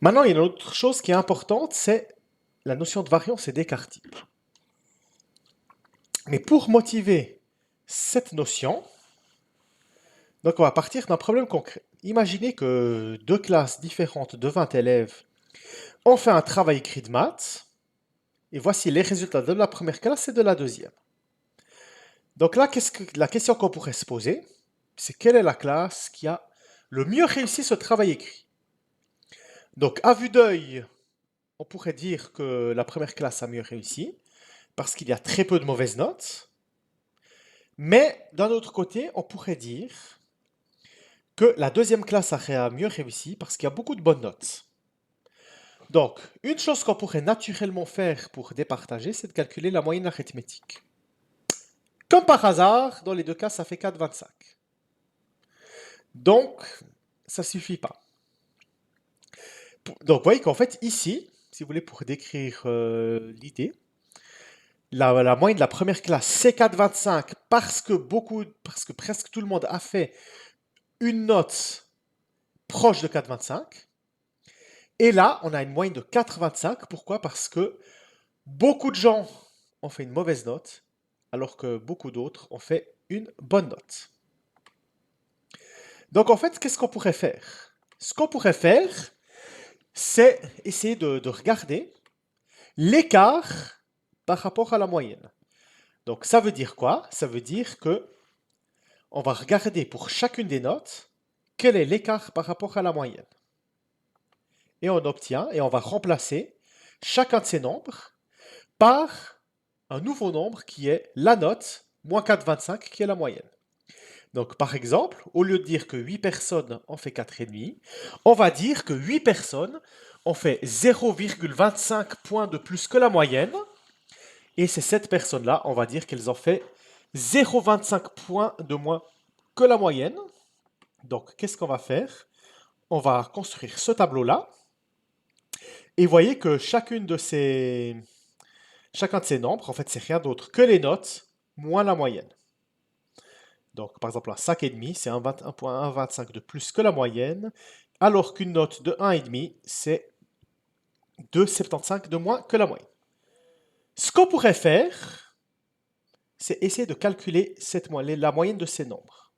Maintenant, il y a une autre chose qui est importante, c'est la notion de variance et d'écart type. Mais pour motiver cette notion, donc on va partir d'un problème concret. Imaginez que deux classes différentes de 20 élèves ont fait un travail écrit de maths, et voici les résultats de la première classe et de la deuxième. Donc là, la question qu'on pourrait se poser, c'est quelle est la classe qui a le mieux réussi ce travail écrit? Donc à vue d'œil, on pourrait dire que la première classe a mieux réussi, parce qu'il y a très peu de mauvaises notes. Mais d'un autre côté, on pourrait dire que la deuxième classe a mieux réussi parce qu'il y a beaucoup de bonnes notes. Donc, une chose qu'on pourrait naturellement faire pour départager, c'est de calculer la moyenne arithmétique. Comme par hasard, dans les deux cas, ça fait 4,25. Donc, ça ne suffit pas. Donc, vous voyez qu'en fait, ici, si vous voulez, pour décrire l'idée, la moyenne de la première classe, c'est 4,25 parce que presque tout le monde a fait une note proche de 4,25. Et là, on a une moyenne de 4,25. Pourquoi? Parce que beaucoup de gens ont fait une mauvaise note, alors que beaucoup d'autres ont fait une bonne note. Donc en fait, qu'est-ce qu'on pourrait faire? Ce qu'on pourrait faire, c'est essayer de regarder l'écart par rapport à la moyenne. Donc ça veut dire quoi? Ça veut dire que on va regarder pour chacune des notes quel est l'écart par rapport à la moyenne. Et on obtient, et on va remplacer chacun de ces nombres par un nouveau nombre qui est la note moins 4,25 qui est la moyenne. Donc par exemple, au lieu de dire que 8 personnes ont fait 4,5, on va dire que 8 personnes ont fait 0,25 points de plus que la moyenne. Et ces 7 personnes-là, on va dire qu'elles ont fait 0,25 points de moins que la moyenne. Donc qu'est-ce qu'on va faire? On va construire ce tableau-là. Et vous voyez que chacun de ces nombres, en fait, c'est rien d'autre que les notes moins la moyenne. Donc, par exemple, un 5,5, c'est 1,25 de plus que la moyenne, alors qu'une note de 1,5, c'est 2,75 de moins que la moyenne. Ce qu'on pourrait faire, c'est essayer de calculer la moyenne de ces nombres,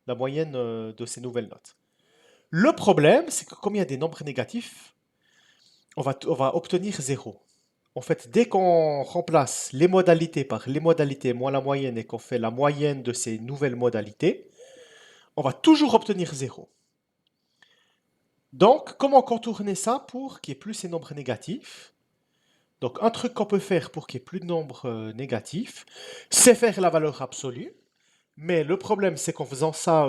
la moyenne de ces nouvelles notes. Le problème, c'est que comme il y a des nombres négatifs, on va obtenir 0. En fait, dès qu'on remplace les modalités par les modalités moins la moyenne et qu'on fait la moyenne de ces nouvelles modalités, on va toujours obtenir 0. Donc, comment contourner ça pour qu'il n'y ait plus ces nombres négatifs? Donc, un truc qu'on peut faire pour qu'il n'y ait plus de nombres négatifs, c'est faire la valeur absolue. Mais le problème, c'est qu'en faisant ça,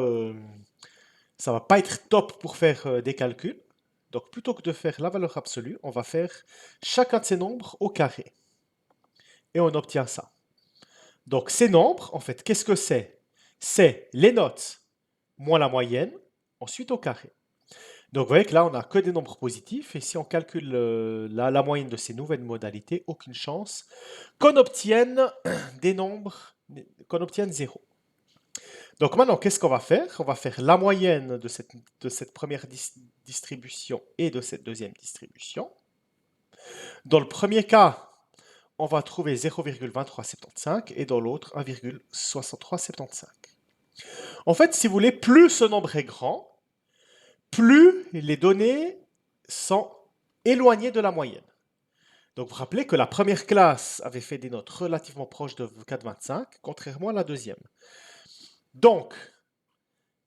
ça ne va pas être top pour faire des calculs. Donc, plutôt que de faire la valeur absolue, on va faire chacun de ces nombres au carré. Et on obtient ça. Donc, ces nombres, en fait, qu'est-ce que c'est? C'est les notes moins la moyenne, ensuite au carré. Donc, vous voyez que là, on n'a que des nombres positifs. Et si on calcule la moyenne de ces nouvelles modalités, aucune chance qu'on obtienne des nombres, qu'on obtienne 0. Donc maintenant, qu'est-ce qu'on va faire? On va faire la moyenne de cette première distribution et de cette deuxième distribution. Dans le premier cas, on va trouver 0,2375 et dans l'autre 1,6375. En fait, si vous voulez, plus ce nombre est grand, plus les données sont éloignées de la moyenne. Donc vous vous rappelez que la première classe avait fait des notes relativement proches de 4,25, contrairement à la deuxième. Donc,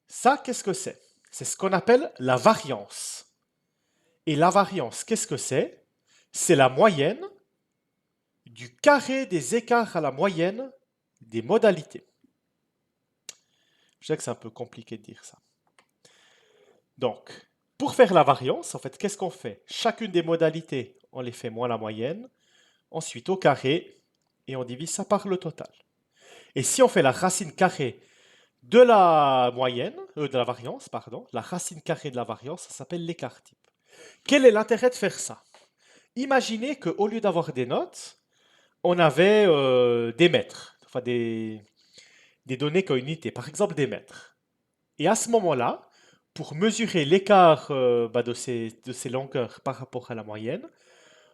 ça, qu'est-ce que c'est? C'est ce qu'on appelle la variance. Et la variance, qu'est-ce que c'est? C'est la moyenne du carré des écarts à la moyenne des modalités. Je sais que c'est un peu compliqué de dire ça. Donc, pour faire la variance, en fait, qu'est-ce qu'on fait? Chacune des modalités, on les fait moins la moyenne, ensuite au carré, et on divise ça par le total. Et si on fait la racine carrée de la moyenne, de la variance, pardon, la racine carrée de la variance, ça s'appelle l'écart type. Quel est l'intérêt de faire ça? Imaginez qu'au lieu d'avoir des notes, on avait des mètres, enfin des données qui ont une unité, par exemple des mètres. Et à ce moment-là, pour mesurer l'écart de ces longueurs par rapport à la moyenne,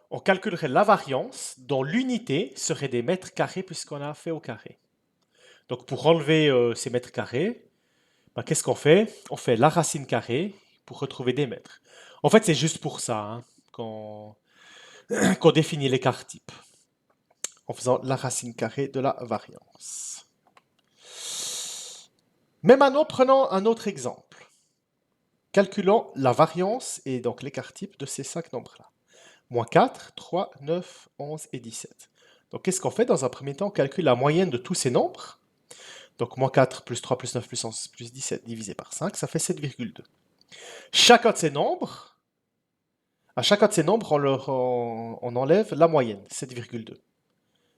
on calculerait la variance dont l'unité serait des mètres carrés puisqu'on a fait au carré. Donc pour enlever ces mètres carrés, qu'est-ce qu'on fait? On fait la racine carrée pour retrouver des mètres. En fait, c'est juste pour ça hein, qu'on définit l'écart type, en faisant la racine carrée de la variance. Mais maintenant, prenons un autre exemple. Calculons la variance et donc l'écart type de ces 5 nombres-là. Moins 4, 3, 9, 11 et 17. Donc qu'est-ce qu'on fait? Dans un premier temps, on calcule la moyenne de tous ces nombres. Donc moins 4 plus 3 plus 9 plus 11 plus 17 divisé par 5, ça fait 7,2. Chacun de ces nombres, à chacun de ces nombres, on enlève la moyenne, 7,2.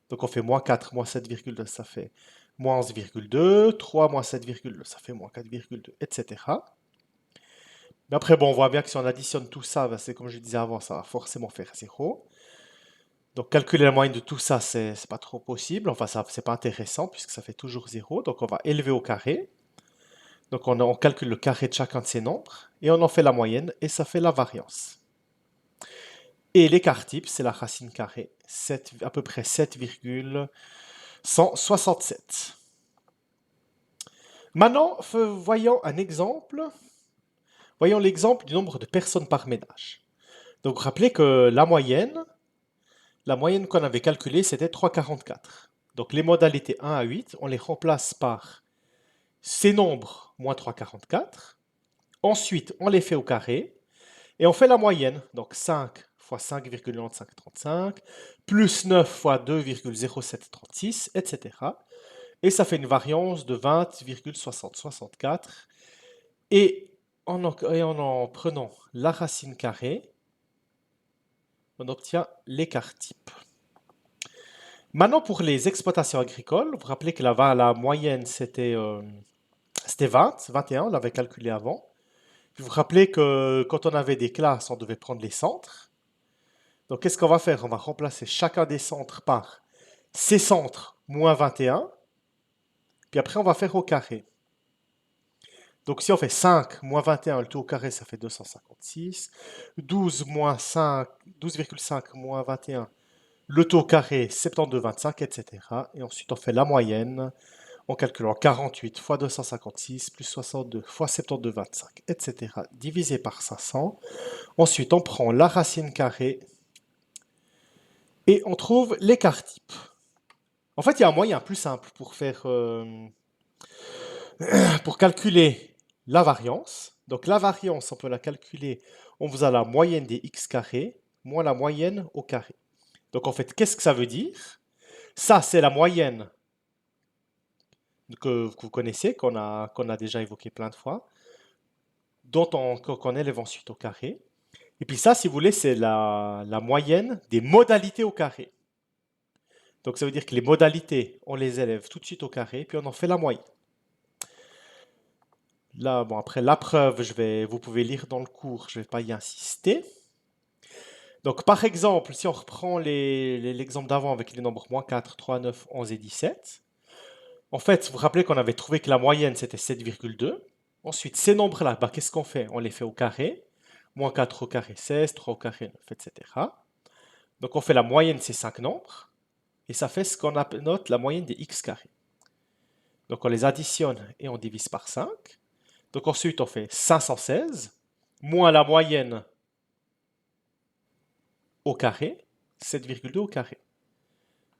Donc on fait moins 4 moins 7,2, ça fait moins 11,2. 3 moins 7,2, ça fait moins 4,2, etc. Mais après, bon, on voit bien que si on additionne tout ça, c'est comme je disais avant, ça va forcément faire 0. Donc calculer la moyenne de tout ça, c'est pas trop possible. Enfin, c'est pas intéressant puisque ça fait toujours 0. Donc on va élever au carré. Donc on calcule le carré de chacun de ces nombres et on en fait la moyenne et ça fait la variance. Et l'écart type, c'est la racine carrée, à peu près 7,167. Maintenant, voyons un exemple. Voyons l'exemple du nombre de personnes par ménage. Donc, vous rappelez que la moyenne qu'on avait calculée, c'était 3,44. Donc, les modalités 1 à 8, on les remplace par ces nombres moins 3,44. Ensuite, on les fait au carré et on fait la moyenne. Donc, 5 fois 5,9535 plus 9 fois 2,0736, etc. Et ça fait une variance de 20,6064. Et en prenant la racine carrée, on obtient l'écart type. Maintenant, pour les exploitations agricoles, vous vous rappelez que la moyenne, c'était 21, on l'avait calculé avant. Puis vous vous rappelez que quand on avait des classes, on devait prendre les centres. Donc, qu'est-ce qu'on va faire? On va remplacer chacun des centres par ces centres moins 21. Puis après, on va faire au carré. Donc, si on fait 5 moins 21, le tout au carré, ça fait 256. 12,5 moins 21, le tout au carré, 72,25, etc. Et ensuite, on fait la moyenne en calculant 48 fois 256 plus 62 fois 72,25, etc. divisé par 500. Ensuite, on prend la racine carrée et on trouve l'écart type. En fait, il y a un moyen plus simple pour pour calculer la variance. Donc la variance, on peut la calculer en faisant la moyenne des x carrés moins la moyenne au carré. Donc en fait, qu'est-ce que ça veut dire? Ça, c'est la moyenne que vous connaissez, qu'on a déjà évoqué plein de fois, qu'on élève ensuite au carré. Et puis ça, si vous voulez, c'est la moyenne des modalités au carré. Donc ça veut dire que les modalités, on les élève tout de suite au carré, puis on en fait la moyenne. Là, bon, après la preuve, vous pouvez lire dans le cours, je ne vais pas y insister. Donc par exemple, si on reprend l'exemple d'avant avec les nombres moins 4, 3, 9, 11 et 17, en fait, vous vous rappelez qu'on avait trouvé que la moyenne c'était 7,2. Ensuite, ces nombres-là, qu'est-ce qu'on fait? On les fait au carré. Moins 4 au carré 16, 3 au carré 9, etc. Donc on fait la moyenne de ces 5 nombres, et ça fait ce qu'on note la moyenne des x carrés. Donc on les additionne et on divise par 5. Donc ensuite on fait 516, moins la moyenne au carré, 7,2 au carré.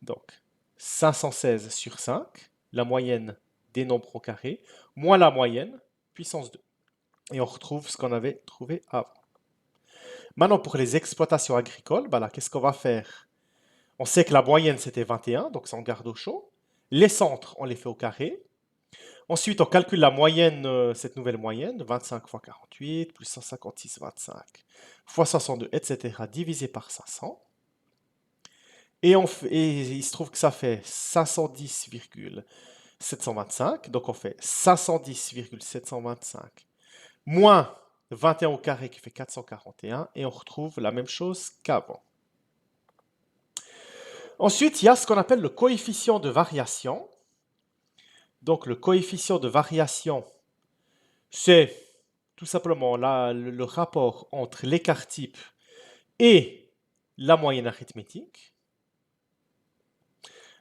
Donc 516 sur 5, la moyenne des nombres au carré, moins la moyenne, puissance 2. Et on retrouve ce qu'on avait trouvé avant. Maintenant, pour les exploitations agricoles, là, qu'est-ce qu'on va faire? On sait que la moyenne, c'était 21, donc ça on garde au chaud. Les centres, on les fait au carré. Ensuite, on calcule la moyenne, cette nouvelle moyenne, 25 fois 48, plus 156, 25, fois 62, etc., divisé par 500. Et il se trouve que ça fait 510,725. Donc on fait 510,725 moins 21 au carré qui fait 441. Et on retrouve la même chose qu'avant. Ensuite, il y a ce qu'on appelle le coefficient de variation. Donc le coefficient de variation, c'est tout simplement le rapport entre l'écart type et la moyenne arithmétique.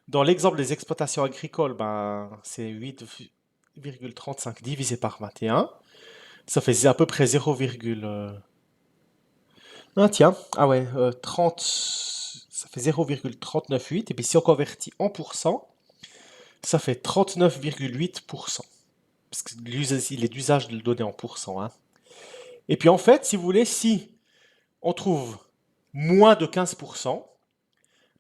Dans l'exemple des exploitations agricoles, ben, c'est 8,35 divisé par 21. Ça fait à peu près 0, ah tiens, ah ouais, 30, ça fait 0,398. Et puis si on convertit en pourcents, ça fait 39,8%. Parce que il est d'usage de le donner en pourcents, hein. Et puis en fait, si vous voulez, si on trouve moins de 15%,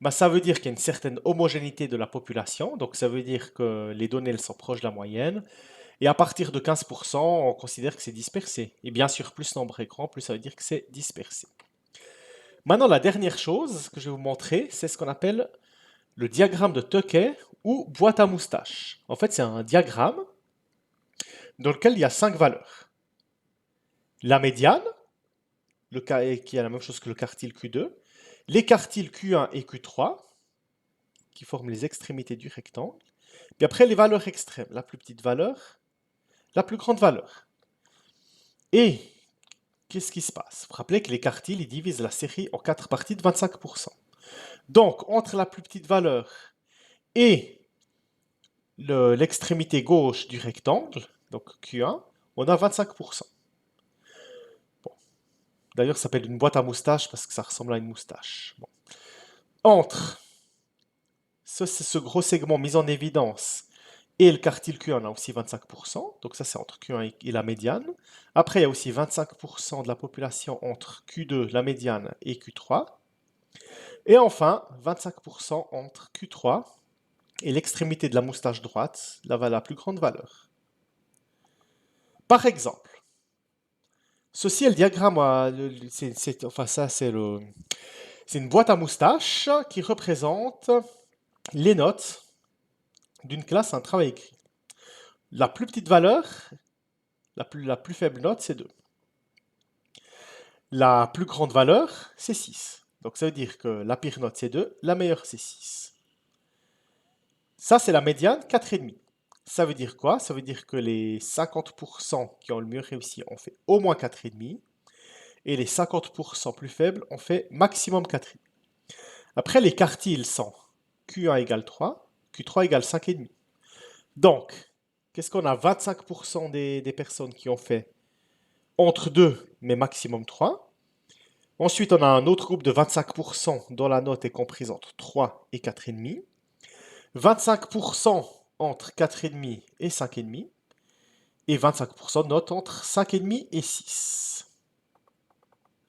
bah, ça veut dire qu'il y a une certaine homogénéité de la population. Donc ça veut dire que les données elles sont proches de la moyenne. Et à partir de 15%, on considère que c'est dispersé. Et bien sûr, plus le nombre est grand, plus ça veut dire que c'est dispersé. Maintenant, la dernière chose que je vais vous montrer, c'est ce qu'on appelle le diagramme de Tuckey ou boîte à moustache. En fait, c'est un diagramme dans lequel il y a 5 valeurs. La médiane, qui est la même chose que le quartile Q2, les quartiles Q1 et Q3, qui forment les extrémités du rectangle, puis après les valeurs extrêmes, la plus petite valeur, la plus grande valeur. Et qu'est-ce qui se passe? Vous vous rappelez que les quartiles, ils divisent la série en 4 parties de 25%. Donc, entre la plus petite valeur et l'extrémité gauche du rectangle, donc Q1, on a 25%. Bon. D'ailleurs, ça s'appelle une boîte à moustache parce que ça ressemble à une moustache. Bon. Entre ce gros segment mis en évidence et le quartile Q1, on a aussi 25%. Donc ça, c'est entre Q1 et la médiane. Après, il y a aussi 25% de la population entre Q2, la médiane, et Q3. Et enfin, 25% entre Q3 et l'extrémité de la moustache droite, la plus grande valeur. Par exemple, ceci est le diagramme, enfin ça c'est une boîte à moustache qui représente les notes d'une classe, un travail écrit. La plus petite valeur, la plus faible note, c'est 2. La plus grande valeur, c'est 6. Donc ça veut dire que la pire note, c'est 2, la meilleure, c'est 6. Ça, c'est la médiane, 4,5. Ça veut dire quoi? Ça veut dire que les 50% qui ont le mieux réussi ont fait au moins 4,5. Et les 50% plus faibles ont fait maximum 4,5. Après, les quartiles sont Q1 égale 3, Q3 égale 5,5. Donc, qu'est-ce qu'on a? 25% des personnes qui ont fait entre 2, mais maximum 3. Ensuite, on a un autre groupe de 25% dont la note est comprise entre 3 et 4,5. 25% entre 4,5 et 5,5. Et 25% de notes entre 5,5 et 6.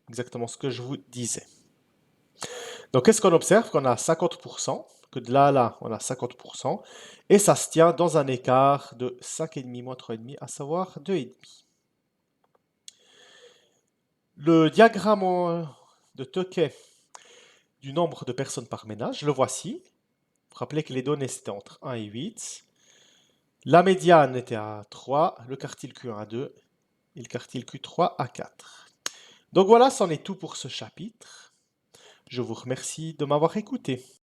Exactement ce que je vous disais. Donc, qu'est-ce qu'on observe? Qu'on a 50%, que de là à là, on a 50%, et ça se tient dans un écart de 5,5 moins 3,5, à savoir 2,5. Le diagramme de Tuckey du nombre de personnes par ménage, le voici. Vous vous rappelez que les données, c'était entre 1 et 8. La médiane était à 3, le quartile Q1 à 2, et le quartile Q3 à 4. Donc voilà, c'en est tout pour ce chapitre. Je vous remercie de m'avoir écouté.